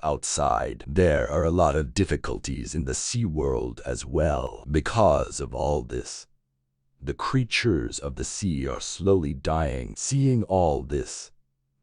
outside. There are a lot of difficulties in the sea world as well. Because of all this, the creatures of the sea are slowly dying. Seeing all this,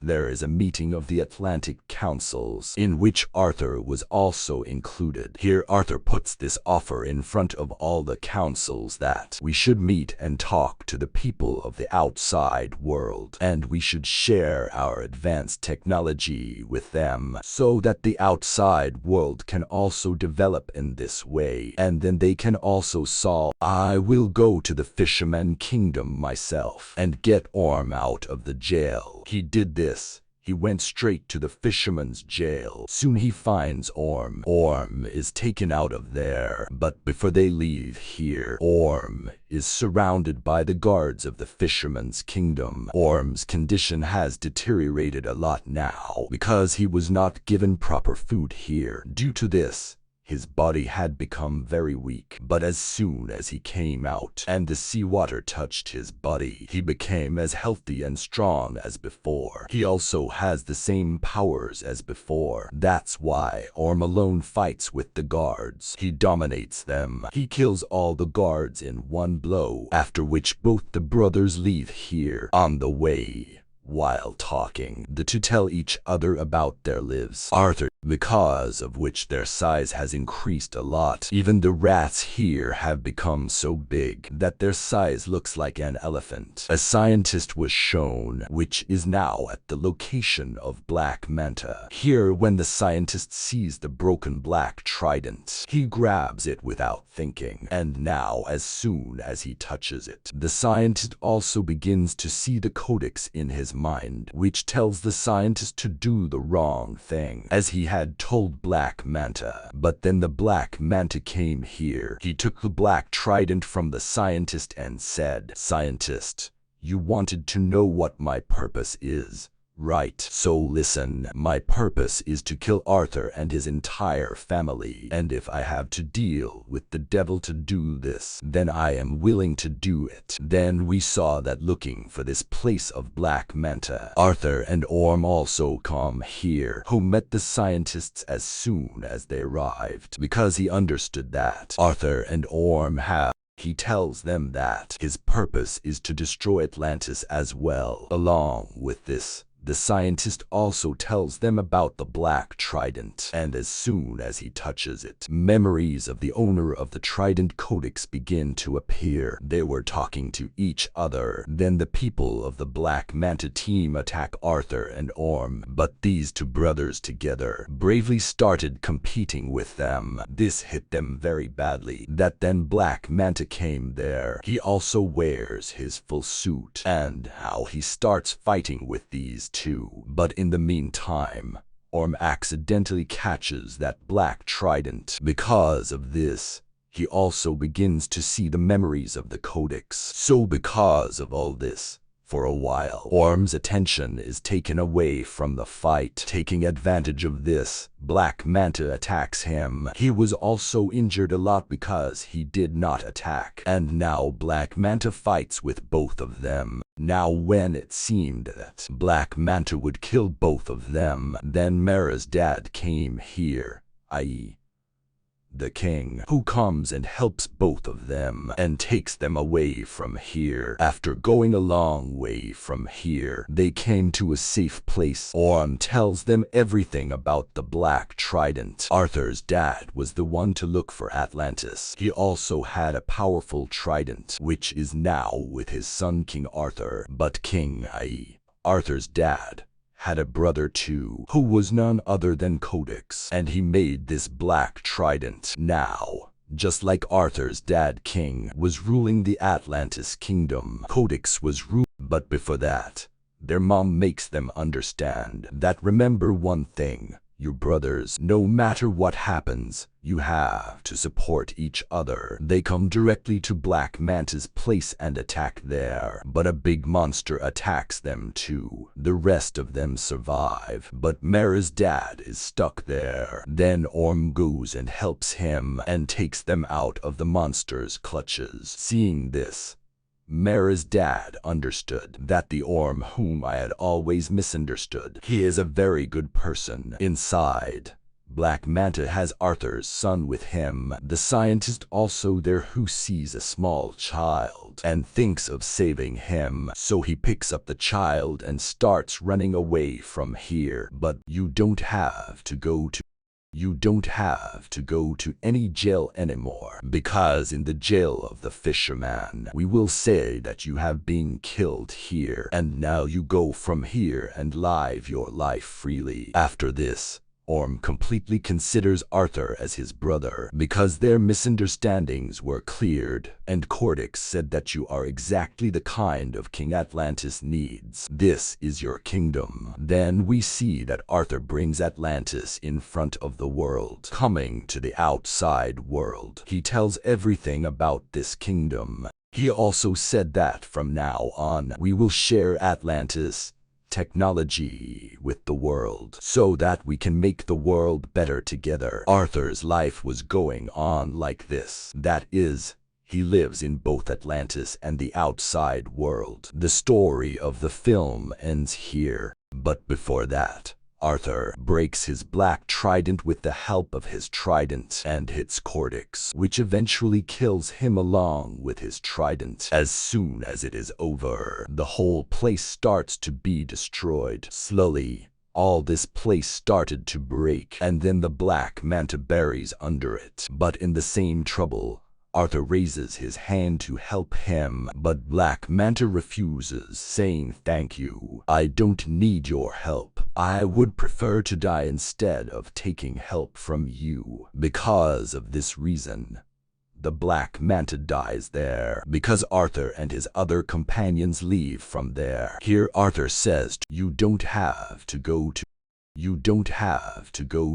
there is a meeting of the Atlantic Councils in which Arthur was also included. Here Arthur puts this offer in front of all the councils that we should meet and talk to the people of the outside world, and we should share our advanced technology with them so that the outside world can also develop in this way, and then they can also solve. I will go to the Fisherman Kingdom myself and get Orm out of the jail. He did this. He went straight to the fisherman's jail. Soon he finds Orm. Orm is taken out of there. But before they leave here, Orm is surrounded by the guards of the fisherman's kingdom. Orm's condition has deteriorated a lot now because he was not given proper food here. Due to this, his body had become very weak, but as soon as he came out and the seawater touched his body, he became as healthy and strong as before. He also has the same powers as before. That's why Orm alone fights with the guards. He dominates them. He kills all the guards in one blow, after which both the brothers leave here. On the way, while talking, the two tell each other about their lives. Arthur, because of which their size has increased a lot. Even the rats here have become so big that their size looks like an elephant. A scientist was shown, which is now at the location of Black Manta. Here, when the scientist sees the broken black trident, he grabs it without thinking, and now as soon as he touches it, the scientist also begins to see the codex in his mind, which tells the scientist to do the wrong thing, as he had told Black Manta. But then the Black Manta came here. He took the black trident from the scientist and said, "Scientist, you wanted to know what my purpose is, right? So listen, my purpose is to kill Arthur and his entire family, and if I have to deal with the devil to do this, then I am willing to do it." Then we saw that looking for this place of Black Manta, Arthur and Orm also come here, who met the scientists as soon as they arrived, because he understood that Arthur and Orm have. He tells them that his purpose is to destroy Atlantis as well. Along with this, the scientist also tells them about the black trident, and as soon as he touches it, memories of the owner of the trident codex begin to appear. They were talking to each other. Then the people of the Black Manta team attack Arthur and Orm, but these two brothers together bravely started competing with them. This hit them very badly. That then Black Manta came there. He also wears his full suit, and how he starts fighting with these two. But in the meantime, Orm accidentally catches that black trident. Because of this, he also begins to see the memories of the codex. So because of all this, for a while, Orm's attention is taken away from the fight. Taking advantage of this, Black Manta attacks him. He was also injured a lot because he did not attack. And now Black Manta fights with both of them. Now when it seemed that Black Manta would kill both of them, then Mara's dad came here, i.e. the king, who comes and helps both of them and takes them away from here. After going a long way from here, they came to a safe place. Orm tells them everything about the black trident. Arthur's dad was the one to look for Atlantis. He also had a powerful trident, which is now with his son King Arthur. But King, i.e. Arthur's dad, had a brother too, who was none other than Codex, and he made this black trident. Now, just like Arthur's dad King was ruling the Atlantis kingdom, Codex was ruling. But before that, their mom makes them understand that remember one thing, your brothers, no matter what happens, you have to support each other. They come directly to Black Manta's place and attack there, but a big monster attacks them too. The rest of them survive, but Mara's dad is stuck there. Then Orm goes and helps him and takes them out of the monster's clutches. Seeing this, Mara's dad understood that the Orm whom I had always misunderstood. He is a very good person inside. Black Manta has Arthur's son with him. The scientist also there who sees a small child and thinks of saving him. So he picks up the child and starts running away from here. But you don't have to go to any jail anymore, because in the jail of the fisherman, we will say that you have been killed here, and now you go from here and live your life freely. After this, Orm completely considers Arthur as his brother, because their misunderstandings were cleared, and Cortex said that you are exactly the kind of king Atlantis needs. This is your kingdom. Then we see that Arthur brings Atlantis in front of the world, coming to the outside world. He tells everything about this kingdom. He also said that from now on, we will share Atlantis technology with the world, so that we can make the world better together. Arthur's life was going on like this. That is, he lives in both Atlantis and the outside world. The story of the film ends here. But before that, Arthur breaks his black trident with the help of his trident and hits Cortex, which eventually kills him along with his trident. As soon as it is over, the whole place starts to be destroyed. Slowly, all this place started to break, and then the Black Manta buries under it. But in the same trouble, Arthur raises his hand to help him, but Black Manta refuses, saying, "Thank you. I don't need your help. I would prefer to die instead of taking help from you." Because of this reason, the Black Manta dies there, because Arthur and his other companions leave from there. Here Arthur says, you don't have to go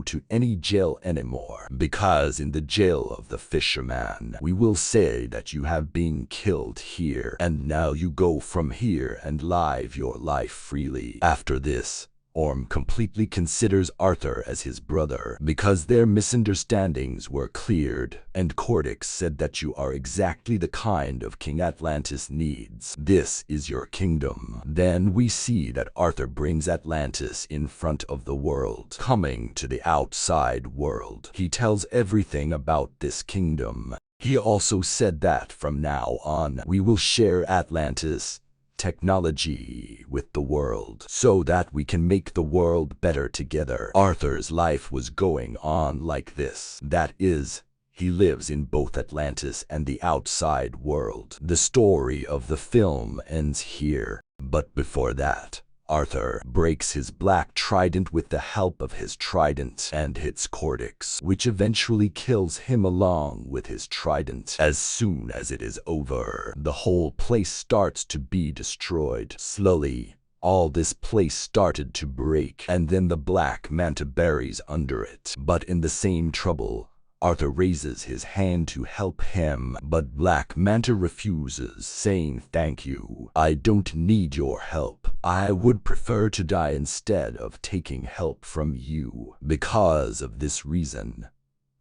to any jail anymore, because in the jail of the fisherman, we will say that you have been killed here, and now you go from here and live your life freely. After this, Orm completely considers Arthur as his brother, because their misunderstandings were cleared, and Cortex said that you are exactly the kind of king Atlantis needs. This is your kingdom. Then we see that Arthur brings Atlantis in front of the world, coming to the outside world. He tells everything about this kingdom. He also said that from now on, we will share Atlantis technology with the world, so that we can make the world better together. Arthur's life was going on like this. That is, he lives in both Atlantis and the outside world. The story of the film ends here. But before that, Arthur breaks his black trident with the help of his trident and hits Cortex, which eventually kills him along with his trident. As soon as it is over, the whole place starts to be destroyed. Slowly, all this place started to break, and then the Black Manta buries under it. But in the same trouble, Arthur raises his hand to help him, but Black Manta refuses, saying, "Thank you. I don't need your help. I would prefer to die instead of taking help from you." Because of this reason,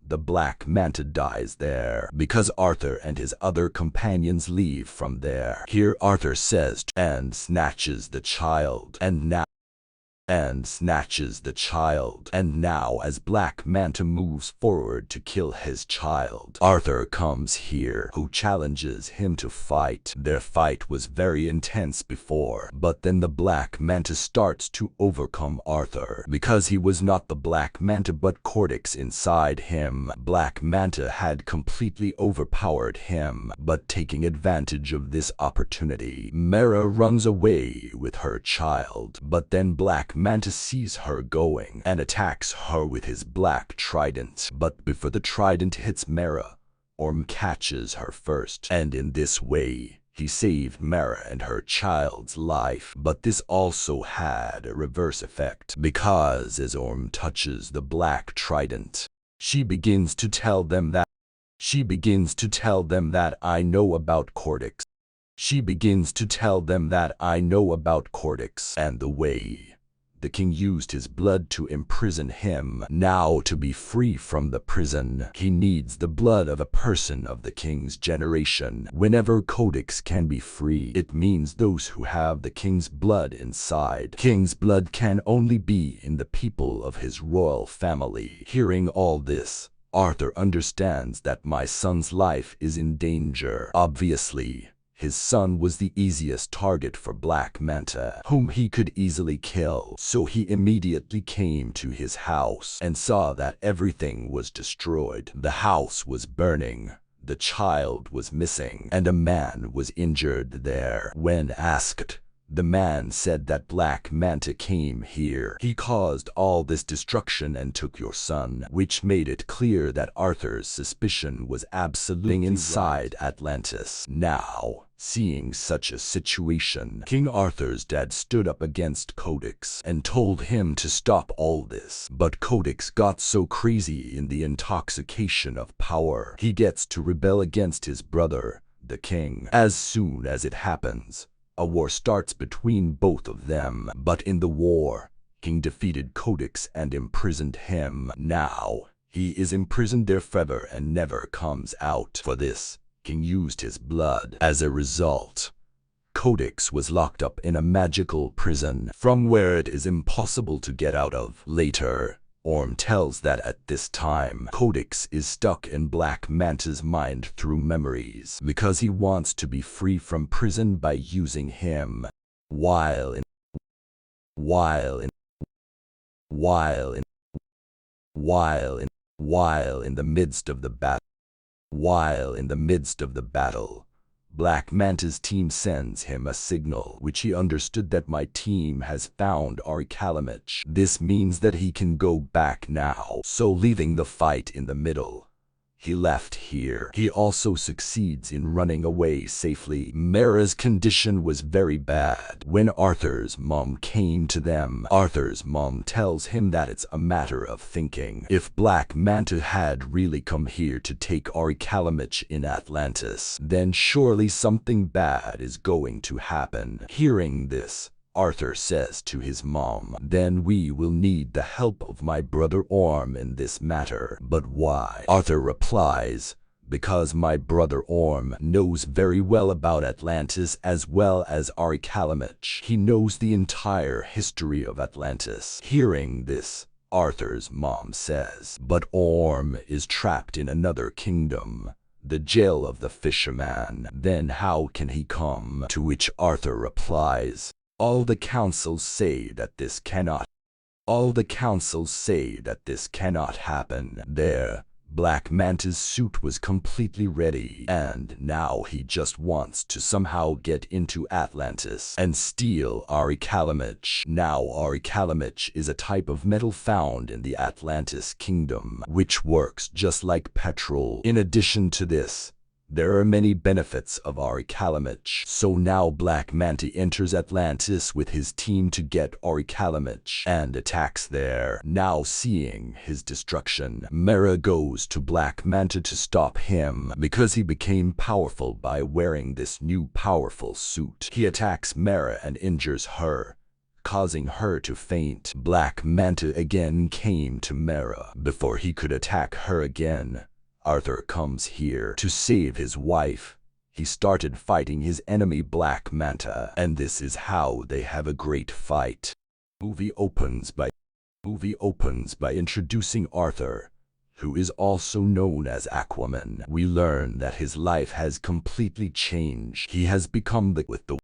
the Black Manta dies there, because Arthur and his other companions leave from there. Here Arthur says, and snatches the child, and now as Black Manta moves forward to kill his child, Arthur comes here, who challenges him to fight. Their fight was very intense before, but then the Black Manta starts to overcome Arthur, because he was not the Black Manta but Cortex inside him. Black Manta had completely overpowered him, but taking advantage of this opportunity, Mera runs away with her child, but then Black Manta sees her going and attacks her with his black trident. But before the trident hits Mera, Orm catches her first, and in this way, he saved Mera and her child's life. But this also had a reverse effect, because as Orm touches the black trident, she begins to tell them that I know about Cortex. and the way The king used his blood to imprison him. Now, to be free from the prison, he needs the blood of a person of the king's generation. Whenever Codex can be free, it means those who have the king's blood inside. King's blood can only be in the people of his royal family. Hearing all this, Arthur understands that my son's life is in danger. Obviously, his son was the easiest target for Black Manta, whom he could easily kill. So he immediately came to his house and saw that everything was destroyed. The house was burning, the child was missing, and a man was injured there. When asked, the man said that Black Manta came here. He caused all this destruction and took your son, which made it clear that Arthur's suspicion was absolutely inside Atlantis. Now, seeing such a situation, King Arthur's dad stood up against Codex and told him to stop all this. But Codex got so crazy in the intoxication of power, he gets to rebel against his brother, the king. As soon as it happens, a war starts between both of them. But in the war, King defeated Codex and imprisoned him. Now, he is imprisoned there forever and never comes out. For this, King used his blood. As a result, Codex was locked up in a magical prison from where it is impossible to get out of. Later, Orm tells that at this time, Codex is stuck in Black Manta's mind through memories because he wants to be free from prison by using him. While in the midst of the battle, Black Manta's team sends him a signal, which he understood that my team has found Arikalamich. This means that he can go back now. So leaving the fight in the middle, he left here. He also succeeds in running away safely. Mera's condition was very bad. When Arthur's mom came to them, Arthur's mom tells him that it's a matter of thinking. If Black Manta had really come here to take Arikalamich in Atlantis, then surely something bad is going to happen. Hearing this, Arthur says to his mom, then we will need the help of my brother Orm in this matter. But why? Arthur replies, because my brother Orm knows very well about Atlantis as well as Arikalamich. He knows the entire history of Atlantis. Hearing this, Arthur's mom says, but Orm is trapped in another kingdom, the jail of the fisherman. Then how can he come? To which Arthur replies, all the councils say that this cannot happen. There, Black Manta's suit was completely ready, and now he just wants to somehow get into Atlantis and steal Arikalamich. Now Arikalamich is a type of metal found in the Atlantis kingdom, which works just like petrol. In addition to this, there are many benefits of Arikalamich. So now Black Manta enters Atlantis with his team to get Arikalamich and attacks there. Now seeing his destruction, Mera goes to Black Manta to stop him because he became powerful by wearing this new powerful suit. He attacks Mera and injures her, causing her to faint. Black Manta again came to Mera. Before he could attack her again, Arthur comes here to save his wife. He started fighting his enemy Black Manta, and this is how they have a great fight. Movie opens by introducing Arthur, who is also known as Aquaman. We learn that his life has completely changed. He has become with the